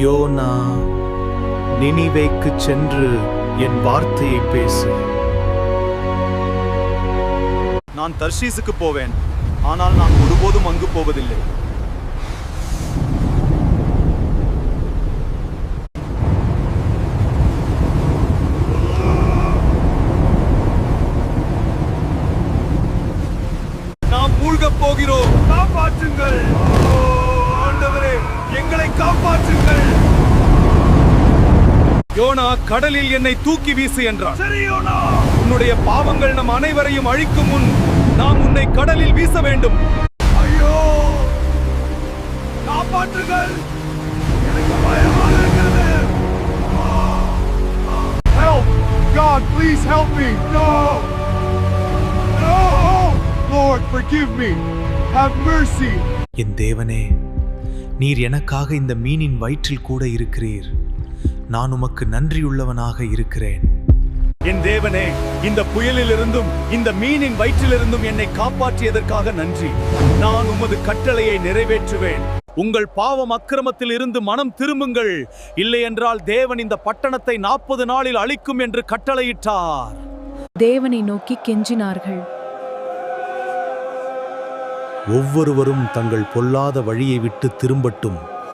YONO, நினிவேக்கு சென்று என் வார்த்தையை பேசு. நான் தர்ஷீசுக்கு போவேன், ஆனால் நான் ஒருபோதும் அங்கு போவதில்லை. நாம் மூழ்கப் போகிறோம். காப்பாற்றுங்கள் ஆண்டவரே, எங்களை காப்பாற்றுங்கள். யோனா, கடலில் என்னை தூக்கி வீசு என்றார். சரி யோனா, உன்னுடைய பாவங்கள் நம் அனைவரையும் அழிக்கும் முன் நாம் உன்னை கடலில் வீச வேண்டும். ஐயோ, காப்பாற்றுங்கள், எனக்கு பயமாக இருக்கிறது. Help! God, please help me. No! No! Lord, forgive me. Have mercy. என் தேவனே, நீர் எனக்காக இந்த மீனின் வயிற்றில் கூட இருக்கிறீர். நான் உமக்கு நன்றியுள்ளவனாக இருக்கிறேன். என் தேவனே, இந்த புயலிலிருந்தும் இந்த மீனின் வயிற்றிலிருந்தும் என்னை காப்பாற்றியதற்காக நன்றி. நான் உமது கட்டளையை நிறைவேற்றுவேன். உங்கள் பாவம் அக்கிரமத்தில் இருந்து மனம் திரும்புங்கள், இல்லை என்றால் தேவன் இந்த பட்டணத்தை 40 நாளில் அழிக்கும் என்று கட்டளையிட்டார். தேவனை நோக்கி கெஞ்சினார்கள். ஒவ்வொருவரும் தங்கள் பொல்லாத வழியை விட்டு திரும்பட்டும்.